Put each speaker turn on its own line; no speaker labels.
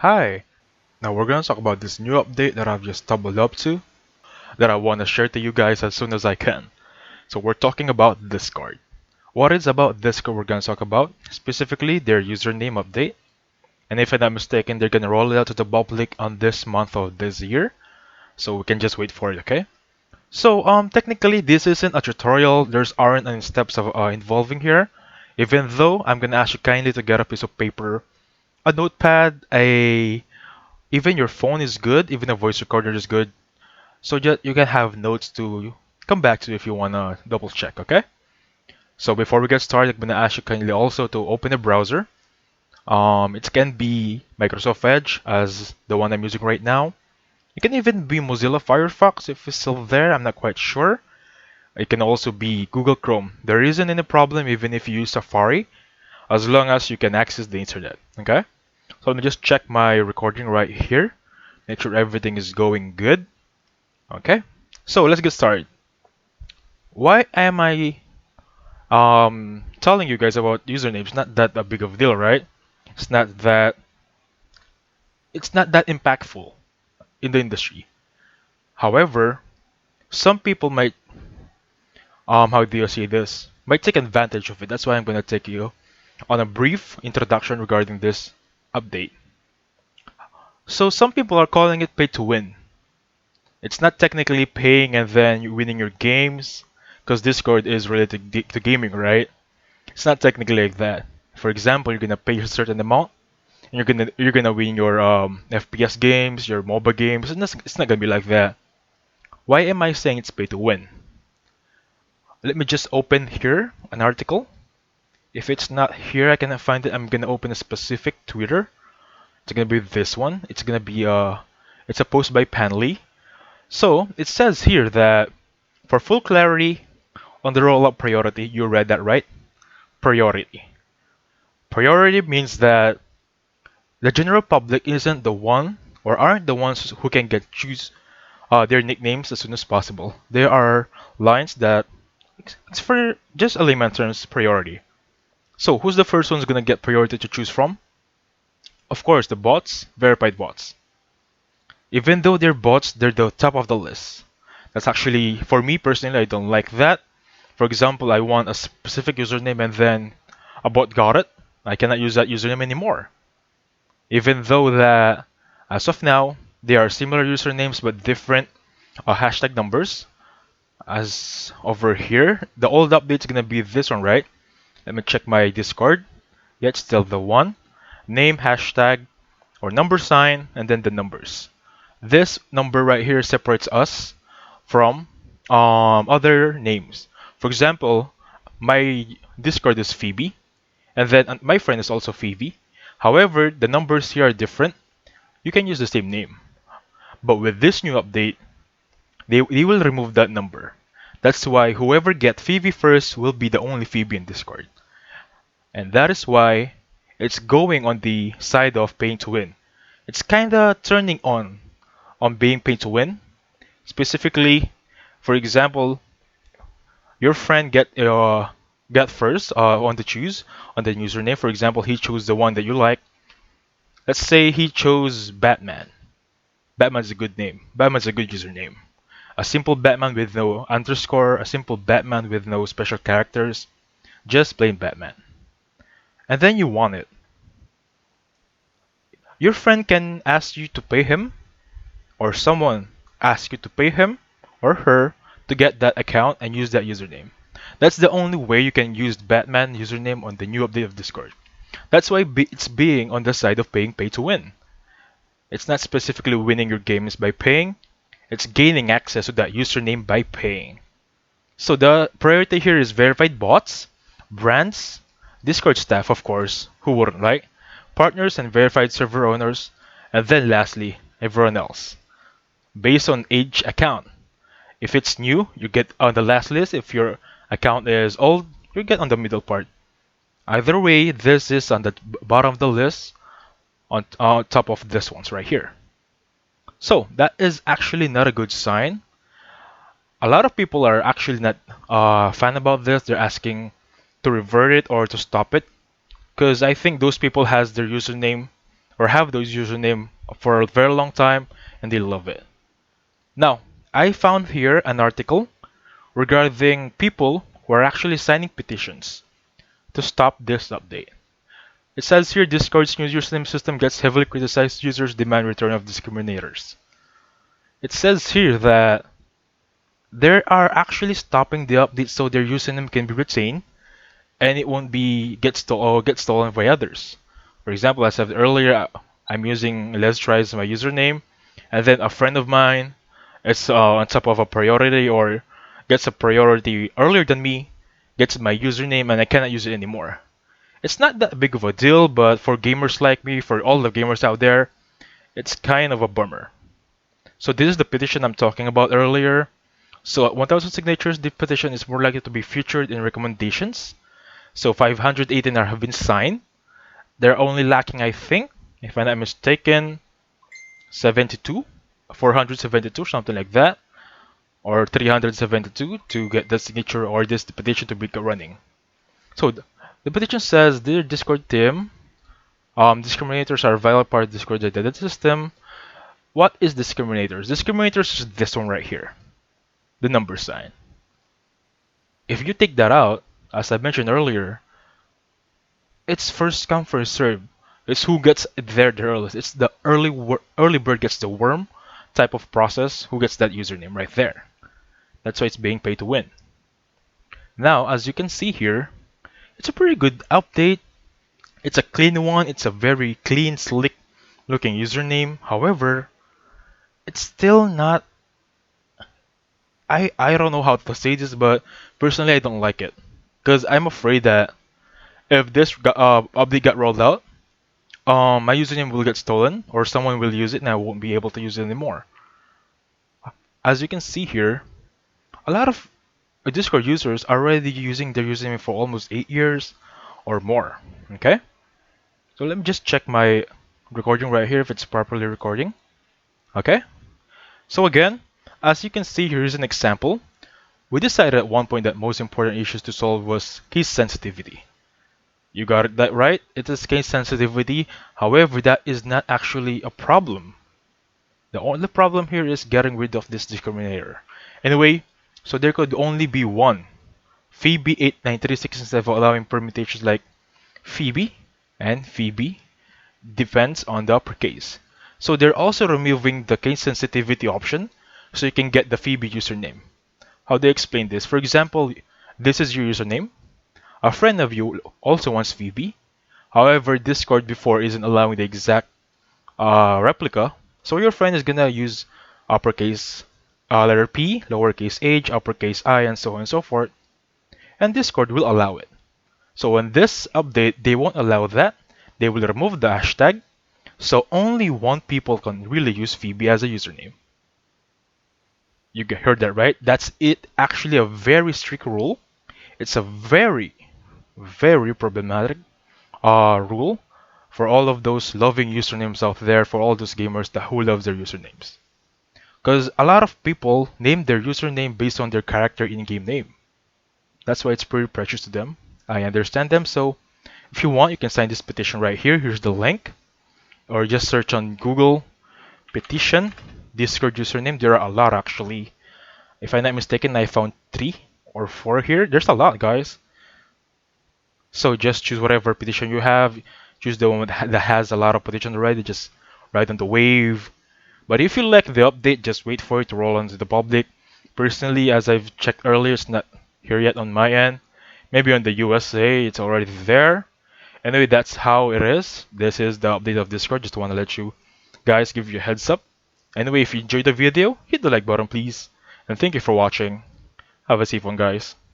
Hi! Now we're gonna talk about this new update that I've just stumbled up to that I wanna share to you guys as soon as I can. So we're talking about Discord. What is about Discord we're gonna talk about? Specifically their username update. And if I'm not mistaken, they're gonna roll it out to the public on this month of this year. So we can just wait for it, okay? So technically this isn't a tutorial, there's aren't any steps of involving here. Even though I'm gonna ask you kindly to get a piece of paper, a notepad, a even your phone is good, even a voice recorder is good. So just you can have notes to come back to if you wanna double check, okay? So before we get started, I'm gonna ask you kindly also to open a browser. It can be Microsoft Edge as the one I'm using right now. It can even be Mozilla Firefox if it's still there, I'm not quite sure. It can also be Google Chrome. There isn't any problem even if you use Safari, as long as you can access the internet, okay? So let me just check my recording right here. Make sure everything is going good. Okay, so let's get started. Why am I telling you guys about usernames? Not that a big of a deal, right? It's not that it's not that impactful in the industry. However, some people might how do you say this? Might take advantage of it. That's why I'm gonna take you on a brief introduction regarding this update. So some people are calling it pay to win. It's not technically paying and then you winning your games, because Discord is related to gaming, right? It's not technically like that. For example, you're gonna pay a certain amount, and you're gonna win your FPS games, your MOBA games. It's not gonna be like that. Why am I saying it's pay to win? Let me just open here an article. If it's not here, I cannot find it. I'm gonna open a specific Twitter. It's gonna be this one. It's a post by Panly. So it says here that for full clarity on the roll-up priority, you read that right? Priority. Priority means that the general public isn't the one or aren't the ones who can get choose their nicknames as soon as possible. There are lines that it's for just a layman terms priority. So who's the first one's gonna get priority to choose from? Of course, the bots, verified bots. Even though they're bots, they're the top of the list. That's actually, for me personally, I don't like that. For example, I want a specific username and then a bot got it. I cannot use that username anymore. Even though that, as of now, they are similar usernames but different hashtag numbers. As over here, the old update is gonna be this one, right? Let me check my Discord. Yeah, it's still the one. Name, hashtag, or number sign, and then the numbers. This number right here separates us from other names. For example, my Discord is Phoebe, and then my friend is also Phoebe. However, the numbers here are different. You can use the same name. But with this new update, they will remove that number. That's why whoever get Phoebe first will be the only Phoebe in Discord. And that is why it's going on the side of paying to win. It's kinda turning on being paid to win. Specifically, for example, your friend get first on the choose on the username. For example, he chose the one that you like. Let's say he chose Batman. Batman's a good name. Batman's a good username. A simple Batman with no underscore, a simple Batman with no special characters, just plain Batman. And then you want it. Your friend can ask you to pay him, or someone ask you to pay him or her to get that account and use that username. That's the only way you can use Batman username on the new update of Discord. That's why it's being on the side of paying pay to win. It's not specifically winning your games by paying, it's gaining access to that username by paying. So the priority here is verified bots, brands, Discord staff of course, who wouldn't, right? Partners and verified server owners, and then lastly, everyone else. Based on age account. If it's new, you get on the last list. If your account is old, you get on the middle part. Either way, this is on the bottom of the list on top of this ones right here. So that is actually not a good sign. A lot of people are actually not fan about this. They're asking to revert it or to stop it because I think those people has their username or have those username for a very long time and they love it. Now, I found here an article regarding people who are actually signing petitions to stop this update. It says here Discord's new username system gets heavily criticized, users demand return of discriminators. It says here that they are actually stopping the update so their username can be retained and it won't be get stolen by others. For example, as I said earlier, I'm using Let's Try as my username, and then a friend of mine is on top of a priority or gets a priority earlier than me, gets my username, and I cannot use it anymore. It's not that big of a deal, but for gamers like me, for all the gamers out there, it's kind of a bummer. So this is the petition I'm talking about earlier. So at 1,000 signatures, the petition is more likely to be featured in recommendations. So 518 have been signed. They're only lacking, I think, if I'm not mistaken, 72, 472, something like that, or 372 to get the signature or this petition to be running. So the petition says, dear Discord team, discriminators are a vital part of Discord's identity system. What is discriminators? Discriminators is this one right here, the number sign. If you take that out, as I mentioned earlier, it's first come first serve. It's who gets there the earliest. It's the early bird gets the worm type of process. Who gets that username right there? That's why it's being paid to win. Now, as you can see here, it's a pretty good update. It's a clean one. It's a very clean, slick looking username. However, it's still not. I don't know how to say this, but personally I don't like it because I'm afraid that if this update got rolled out, my username will get stolen or someone will use it and I won't be able to use it anymore. As you can see here, a lot of Discord users are already using their username for almost 8 years or more. Okay, so let me just check my recording right here if it's properly recording. Okay, so again, as you can see, here is an example. We decided at one point that most important issues to solve was case sensitivity. You got that right, it is case sensitivity. However, that is not actually a problem. The only problem here is getting rid of this discriminator. Anyway, so there could only be one Phoebe 8936 instead of allowing permutations like Phoebe and Phoebe, depends on the uppercase. So they're also removing the case sensitivity option so you can get the Phoebe username. How do I explain this? For example, this is your username. A friend of you also wants Phoebe. However, Discord before isn't allowing the exact replica. So your friend is gonna use uppercase letter P, lowercase h, uppercase I, and so on and so forth. And Discord will allow it. So when this update, they won't allow that. They will remove the hashtag. So only one people can really use Phoebe as a username. You heard that right? That's it. Actually, a very strict rule. It's a very, very problematic rule for all of those loving usernames out there, for all those gamers who love their usernames. Because a lot of people name their username based on their character in-game name. That's why it's pretty precious to them. I understand them. So if you want, you can sign this petition right here. Here's the link. Or just search on Google petition Discord username. There are a lot actually. If I'm not mistaken, I found 3 or 4 here. There's a lot, guys. So just choose whatever petition you have. Choose the one that has a lot of petition already. Just write on the wave. But if you like the update, just wait for it to roll onto the public. Personally, as I've checked earlier, it's not here yet on my end. Maybe on the USA, it's already there. Anyway, that's how it is. This is the update of Discord. Just want to let you guys give you a heads up. Anyway, if you enjoyed the video, hit the like button please. And thank you for watching. Have a safe one, guys.